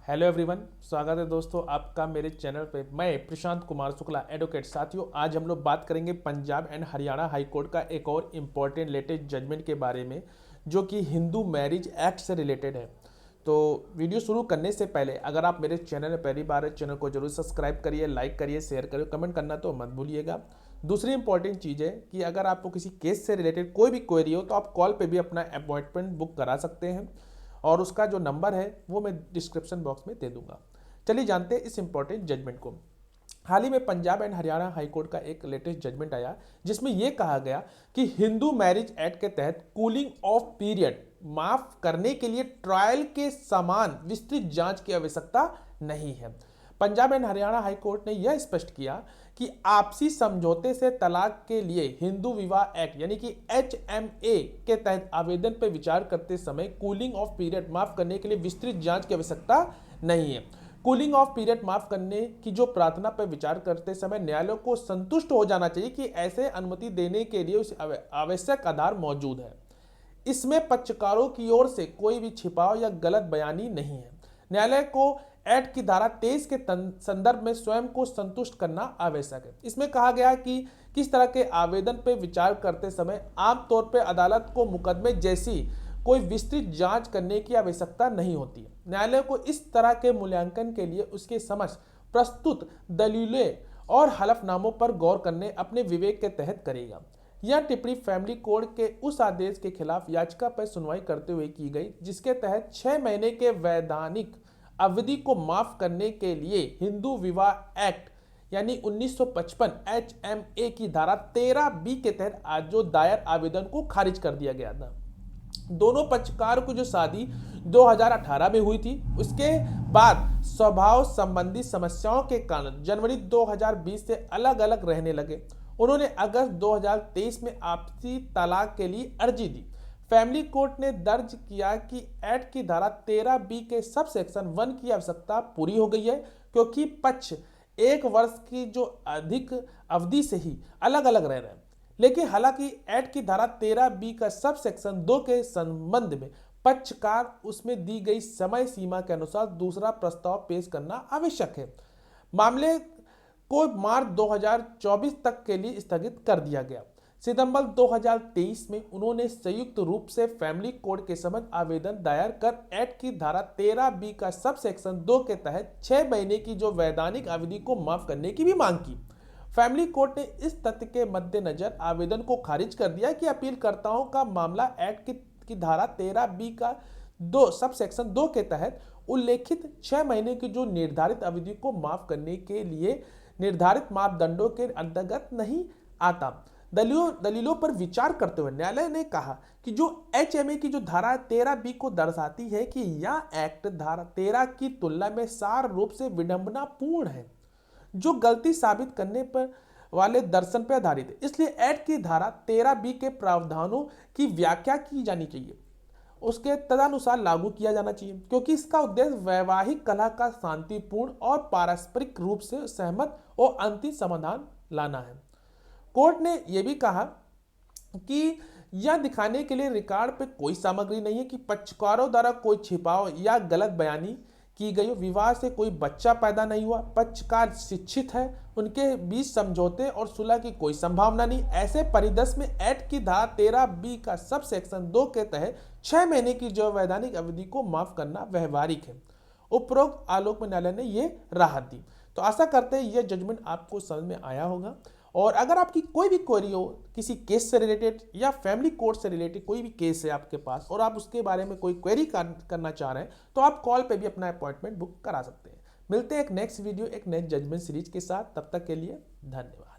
Hello everyone, स्वागत है दोस्तों आपका मेरे चैनल पे। मैं प्रशांत कुमार शुक्ला एडवोकेट। साथियों, आज हम लोग बात करेंगे Punjab and Haryana high court का एक और इम्पॉर्टेंट लेटेस्ट जजमेंट के बारे में, जो कि हिंदू मैरिज एक्ट से रिलेटेड है। तो वीडियो शुरू करने से पहले अगर आप मेरे चैनल में पहली बार है, चैनल को जरूर सब्सक्राइब करिए, लाइक करिए, शेयर करिए, कमेंट करना तो मत भूलिएगा। दूसरी इंपॉर्टेंट चीज़ है कि अगर आपको किसी केस से रिलेटेड कोई भी क्वेरी हो तो आप कॉल पे भी अपना अपॉइंटमेंट बुक करा सकते हैं, और उसका जो नंबर है वो मैं डिस्क्रिप्शन बॉक्स में दे दूंगा। चलिए जानते हैं इस इंपॉर्टेंट जजमेंट को। हाल ही में Punjab and Haryana high court का एक लेटेस्ट जजमेंट आया, जिसमें यह कहा गया कि हिंदू मैरिज एक्ट के तहत कूलिंग ऑफ पीरियड माफ करने के लिए ट्रायल के समान विस्तृत जांच की आवश्यकता नहीं है। Punjab and Haryana high court ने यह स्पष्ट किया कि आपसी समझौते से तलाक के लिए हिंदू विवाह एक्ट यानी कि HMA के तहत आवेदन पर विचार करते समय कूलिंग ऑफ पीरियड माफ करने के लिए विस्तृत जांच की आवश्यकता नहीं है। कूलिंग ऑफ पीरियड माफ करने की जो प्रार्थना पर विचार करते समय न्यायालय को संतुष्ट हो जाना चाहिए कि ऐसे अनुमति देने के लिए उस आवश्यक आधार मौजूद है। इसमें पक्षकारों की ओर से कोई भी छिपाव या गलत बयानी नहीं है। न्यायालय को एक्ट की धारा 23 के संदर्भ में स्वयं को संतुष्ट करना आवश्यक है। इसमें कहा गया है कि किस तरह के आवेदन पर विचार करते समय आमतौर पर अदालत को मुकदमे जैसी कोई विस्तृत जांच करने की आवश्यकता नहीं होती है। न्यायालय को इस तरह के मूल्यांकन के लिए उसके समक्ष प्रस्तुत दलीलें और हलफनामों पर गौर करने अपने विवेक के तहत करेगा। यह टिप्पणी फैमिली कोड के उस आदेश के खिलाफ याचिका पर सुनवाई करते हुए की गई, जिसके तहत 6 महीने के वैधानिक अवधि को माफ करने के लिए हिंदू विवाह एक्ट यानी 1955 HMA की धारा 13B के तहत आज जो दायर आवेदन को खारिज कर दिया गया था। दोनों पक्षकार को जो शादी 2018 में हुई थी, उसके बाद स्वभाव संबंधी समस्याओं के कारण जनवरी 2020 से अलग अलग रहने लगे। उन्होंने अगस्त 2023 में आपसी तलाक के लिए अर्जी दी। फैमिली कोर्ट ने दर्ज किया कि एक्ट की धारा 13B के सब सेक्शन 1 की आवश्यकता पूरी हो गई है, क्योंकि पक्ष 1 वर्ष की जो अधिक अवधि से ही अलग अलग रह रहे हैं। लेकिन हालांकि एक्ट की धारा 13B का सब सेक्शन 2 के संबंध में पक्षकार उसमें दी गई समय सीमा के अनुसार दूसरा प्रस्ताव पेश करना आवश्यक है। मामले को मार्च 2024 तक के लिए स्थगित कर दिया गया। सितंबर 2023 में उन्होंने संयुक्त रूप से फैमिली कोड के समक्ष आवेदन दायर कर एक्ट की धारा 13B का सब सेक्शन 2 के तहत 6 महीने की जो वैधानिक अवधि को माफ करने की भी मांग की। फैमिली कोर्ट ने इस तथ्य के मद्देनजर आवेदन को खारिज कर दिया कि अपीलकर्ताओं का मामला एक्ट की धारा 13B का सब सेक्शन 2 के तहत उल्लेखित 6 महीने की जो निर्धारित अवधि को माफ करने के लिए निर्धारित मापदंडों के अंतर्गत नहीं आता। दलीलों पर विचार करते हुए न्यायालय ने कहा कि जो HMA की जो धारा 13B को दर्शाती है कि यह एक्ट धारा 13 की तुलना में सार रूप से विडंबनापूर्ण है, जो गलती साबित करने पर वाले दर्शन पर आधारित है। इसलिए एक्ट की धारा 13B के प्रावधानों की व्याख्या की जानी चाहिए, उसके तदनुसार लागू किया जाना चाहिए, क्योंकि इसका उद्देश्य वैवाहिक कलह का शांतिपूर्ण और पारस्परिक रूप से सहमत और अंतिम समाधान लाना है। कोर्ट ने यह भी कहा कि यह दिखाने के लिए रिकॉर्ड पे कोई सामग्री नहीं है कि पक्षकारों द्वारा कोई छिपाव या गलत बयानी की गई हो। विवाह से कोई बच्चा पैदा नहीं हुआ, पक्षकार शिक्षित है, उनके बीच समझौते और सुलह की कोई संभावना नहीं। ऐसे परिदृश्य में एक्ट की धारा 13B का सब सेक्शन 2 के तहत 6 महीने की जो वैधानिक अवधि को माफ करना व्यवहारिक है। उपरोक्त आलोक में न्यायालय ने यह राहत दी। तो आशा करते हैं यह जजमेंट आपको समझ में आया होगा। और अगर आपकी कोई भी क्वेरी हो किसी केस से रिलेटेड या फैमिली कोर्ट से रिलेटेड कोई भी केस है आपके पास और आप उसके बारे में कोई क्वेरी करना चाह रहे हैं, तो आप कॉल पे भी अपना अपॉइंटमेंट बुक करा सकते हैं। मिलते हैं एक नेक्स्ट वीडियो एक नेक्स्ट जजमेंट सीरीज के साथ। तब तक के लिए धन्यवाद।